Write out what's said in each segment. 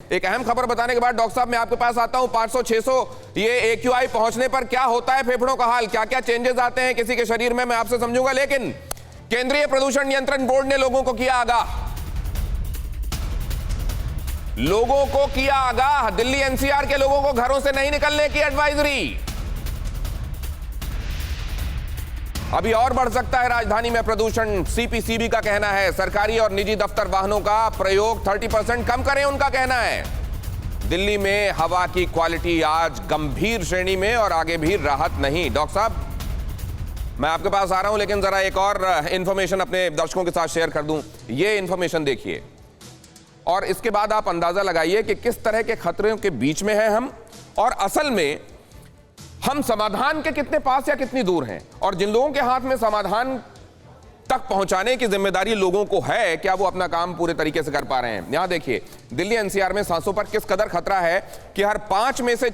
एक अहम खबर बताने के बाद डॉक्टर साहब मैं आपके पास आता हूं। 500-600 ये AQI पहुंचने पर क्या होता है फेफड़ों का हाल, क्या क्या चेंजेस आते हैं किसी के शरीर में, मैं आपसे समझूंगा। लेकिन केंद्रीय प्रदूषण नियंत्रण बोर्ड ने लोगों को किया आगाह, दिल्ली NCR के लोगों को घरों से नहीं निकलने की एडवाइजरी। अभी और बढ़ सकता है राजधानी में प्रदूषण। CPCB का कहना है सरकारी और निजी दफ्तर वाहनों का प्रयोग 30% कम करें, उनका कहना है। दिल्ली में हवा की क्वालिटी आज गंभीर श्रेणी में और आगे भी राहत नहीं। डॉक्टर साहब मैं आपके पास आ रहा हूं, लेकिन जरा एक और इंफॉर्मेशन अपने दर्शकों के साथ शेयर कर दूं। ये इंफॉर्मेशन देखिए और इसके बाद आप अंदाजा लगाइए कि किस तरह के खतरों के बीच में हैं हम, और असल में हम समाधान के कितने पास या कितनी दूर हैं, और जिन लोगों के हाथ में समाधान तक पहुंचाने की जिम्मेदारी लोगों को है, क्या वो अपना काम पूरे तरीके से कर पा रहे हैं। यहां देखिए दिल्ली NCR में सांसों पर किस कदर खतरा है कि हर 5 में से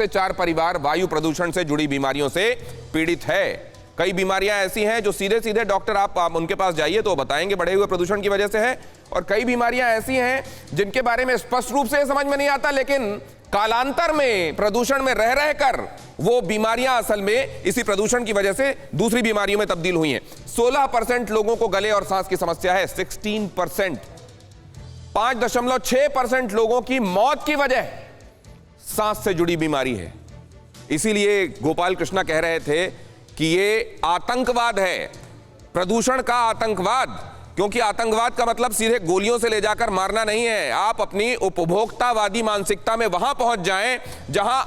4 परिवार वायु प्रदूषण से जुड़ी बीमारियों से पीड़ित है। कई बीमारियां ऐसी हैं जो सीधे सीधे डॉक्टर आप उनके पास जाइए तो बताएंगे बढ़े हुए प्रदूषण की वजह से है, और कई बीमारियां ऐसी हैं जिनके बारे में स्पष्ट रूप से समझ में नहीं आता, लेकिन कालांतर में प्रदूषण में रह रहकर वो बीमारियां असल में इसी प्रदूषण की वजह से दूसरी बीमारियों में तब्दील हुई हैं। 16% लोगों को गले और सांस की समस्या है, 16%। 5.6% लोगों की मौत की वजह सांस से जुड़ी बीमारी है। इसीलिए गोपाल कृष्णा कह रहे थे कि ये आतंकवाद है, प्रदूषण का आतंकवाद, क्योंकि आतंकवाद का मतलब सीधे गोलियों से ले जाकर मारना नहीं है। आप अपनी उपभोक्तावादी मानसिकता में वहां पहुंच जाएं जहां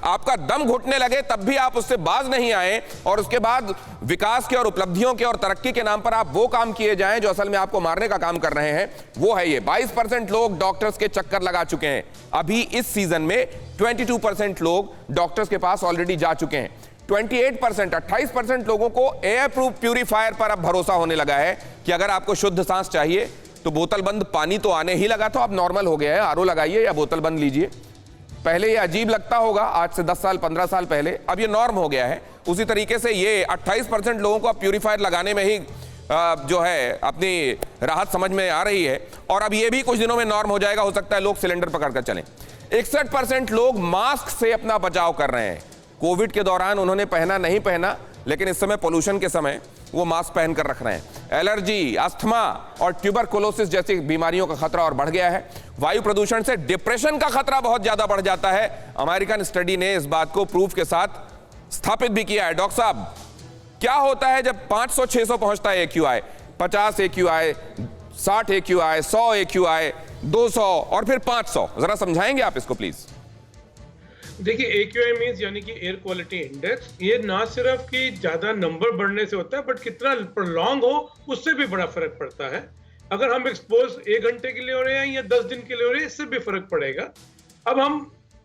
आपका दम घुटने लगे तब भी आप उससे बाज नहीं आए, और उसके बाद विकास के और उपलब्धियों के और तरक्की के नाम पर आप वो काम किए जाएं जो असल में आपको मारने का काम कर रहे हैं। वो है ये 22% लोग डॉक्टर्स के चक्कर लगा चुके हैं। अभी इस सीजन में 22% लोग डॉक्टर्स के पास ऑलरेडी जा चुके हैं। 28% लोगों को एयर प्रूफ प्यूरीफायर पर अब भरोसा होने लगा है कि अगर आपको शुद्ध सांस चाहिए तो बोतल बंद पानी तो आने ही लगा, तो अब नॉर्मल हो गया है, RO लगाइए या बोतल बंद लीजिए। पहले ये अजीब लगता होगा, आज से 10 साल 15 साल पहले, अब ये नॉर्म हो गया है। उसी तरीके से ये 28% लोगों को अब प्यूरीफायर लगाने में ही जो है अपनी राहत समझ में आ रही है, और अब ये भी कुछ दिनों में नॉर्म हो जाएगा। हो सकता है लोग सिलेंडर पकड़कर चलें। 61% लोग मास्क से अपना बचाव कर रहे हैं। कोविड के दौरान उन्होंने पहना नहीं पहना, लेकिन इस समय पोल्यूशन के समय वो मास्क पहनकर रख रहे हैं। एलर्जी, अस्थमा और ट्यूबरकुलोसिस जैसी बीमारियों का खतरा और बढ़ गया है। वायु प्रदूषण से डिप्रेशन का खतरा बहुत ज्यादा बढ़ जाता है। अमेरिकन स्टडी ने इस बात को प्रूफ के साथ स्थापित भी किया है। डॉक्टर साहब क्या होता है जब 500-600 पहुंचता है AQI, 50 AQI, 60 AQI, 100 AQI, 200 और फिर 500, जरा समझाएंगे आप इसको प्लीज। देखिए AQI मींस यानी कि एयर क्वालिटी इंडेक्स, ये ना सिर्फ कि ज्यादा नंबर बढ़ने से होता है बट कितना प्रोलॉन्ग हो उससे भी बड़ा फर्क पड़ता है। अगर हम एक्सपोज 1 घंटे के लिए हो रहे हैं या 10 दिन के लिए हो रहे हैं, इससे भी फर्क पड़ेगा। अब हम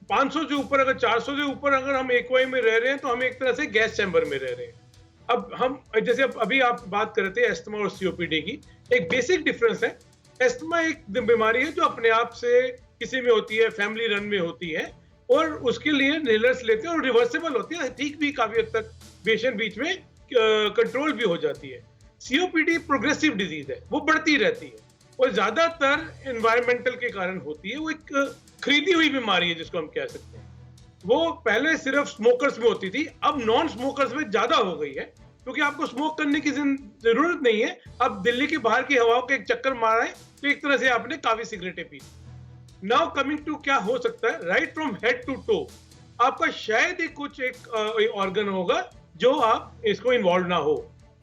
500 से ऊपर, अगर 400 से ऊपर अगर हम AQI में रह रहे हैं तो हम एक तरह से गैस चैम्बर में रह रहे हैं। अब हम जैसे अभी आप बात कर रहे थे एस्थमा और COPD की, एक बेसिक डिफरेंस है। एस्थमा एक बीमारी है जो अपने आप से किसी में होती है, फैमिली रन में होती है, और उसके लिए इनहेलर्स लेते हैं और रिवर्सिबल होती है, ठीक भी काफी हद तक पेशेंट बीच में कंट्रोल भी हो जाती है। COPD प्रोग्रेसिव डिजीज है, वो बढ़ती रहती है और ज्यादातर एनवायरमेंटल के कारण होती है। वो एक खरीदी हुई बीमारी है जिसको हम कह सकते हैं। वो पहले सिर्फ स्मोकर्स में होती थी, अब नॉन स्मोकर्स में ज्यादा हो गई है, क्योंकि आपको स्मोक करने की जरूरत नहीं है। अब दिल्ली के बाहर की हवाओं के एक चक्कर मारा है तो एक तरह से आपने काफी सिगरेटें पी। नाउ कमिंग टू क्या हो सकता है, right from head to toe आपका शायद ही कुछ एक ऑर्गन होगा जो आप इसको इन्वॉल्व ना हो।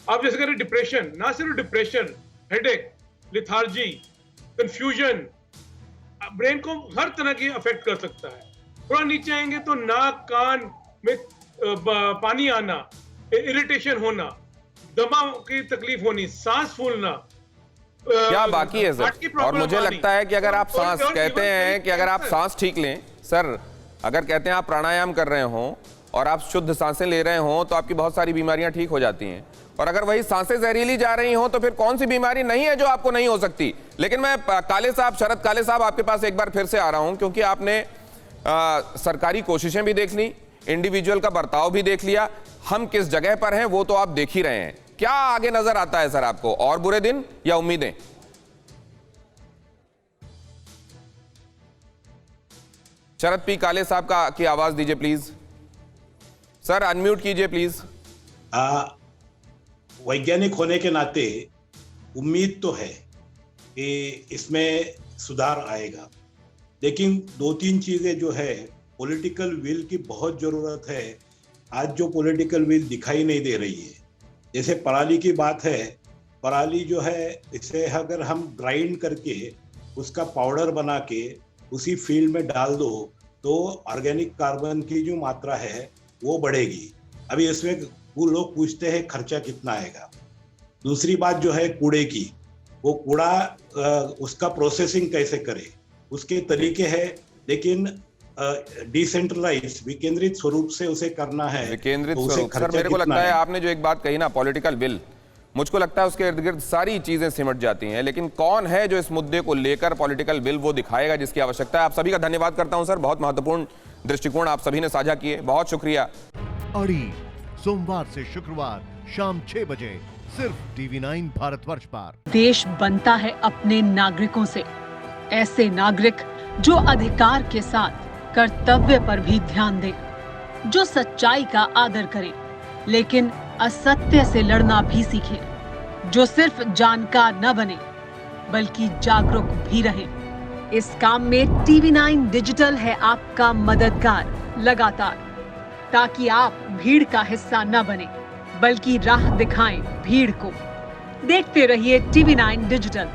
आप जैसे करें डिप्रेशन, ना सिर्फ depression, headache, lethargy, confusion, brain को हर तरह की अफेक्ट कर सकता है। थोड़ा नीचे आएंगे तो नाक कान में पानी आना, इरिटेशन होना, दमा की तकलीफ होनी, सांस फूलना, क्या बाकी है सर। और मुझे लगता है कि अगर आप सांस कहते हैं कि अगर आप सांस ठीक लें सर, अगर कहते हैं आप प्राणायाम कर रहे हो और आप शुद्ध सांसें ले रहे हो तो आपकी बहुत सारी बीमारियां ठीक हो जाती हैं, और अगर वही सांसें जहरीली जा रही हो तो फिर कौन सी बीमारी नहीं है जो आपको नहीं हो सकती। लेकिन मैं काले साहब, शरद काले साहब आपके पास एक बार फिर से आ रहा हूं, क्योंकि आपने सरकारी कोशिशें भी देख ली, इंडिविजुअल का बर्ताव भी देख लिया, हम किस जगह पर हैं वो तो आप देख ही रहे हैं। क्या आगे नजर आता है सर आपको, और बुरे दिन या उम्मीदें? शरद पी काले साहब की आवाज दीजिए प्लीज। सर अनम्यूट कीजिए प्लीज। वैज्ञानिक होने के नाते उम्मीद तो है कि इसमें सुधार आएगा, लेकिन 2-3 चीजें जो है पॉलिटिकल विल की बहुत जरूरत है। आज जो पॉलिटिकल विल दिखाई नहीं दे रही है, जैसे पराली की बात है, पराली जो है इसे अगर हम ग्राइंड करके उसका पाउडर बना के उसी फील्ड में डाल दो तो ऑर्गेनिक कार्बन की जो मात्रा है वो बढ़ेगी। अभी इसमें वो लोग पूछते हैं खर्चा कितना आएगा। दूसरी बात जो है कूड़े की, वो कूड़ा उसका प्रोसेसिंग कैसे करे, उसके तरीके हैं, लेकिन डिसेंट्रलाइज विकेंद्रित स्वरूप से उसे करना है। विकेंद्रित तो स्वरूप, सर मेरे को लगता है आपने जो एक बात कही ना पॉलिटिकल विल, मुझको लगता है उसके इर्द गिर्द सारी चीजें सिमट जाती हैं, लेकिन कौन है जो इस मुद्दे को लेकर पॉलिटिकल विल वो दिखाएगा जिसकी आवश्यकता है। आप सभी का धन्यवाद करता हूं सर, बहुत महत्वपूर्ण दृष्टिकोण आप सभी ने साझा किए, बहुत शुक्रिया। अड़ी सोमवार से शुक्रवार शाम 6 बजे सिर्फ TV9 भारतवर्ष पर। देश बनता है अपने नागरिकों से, ऐसे नागरिक जो अधिकार के साथ कर्तव्य पर भी ध्यान दें, जो सच्चाई का आदर करें लेकिन असत्य से लड़ना भी सीखें, जो सिर्फ जानकार न बने बल्कि जागरूक भी रहें। इस काम में TV9 डिजिटल है आपका मददगार लगातार, ताकि आप भीड़ का हिस्सा न बने बल्कि राह दिखाएं भीड़ को। देखते रहिए TV9 डिजिटल।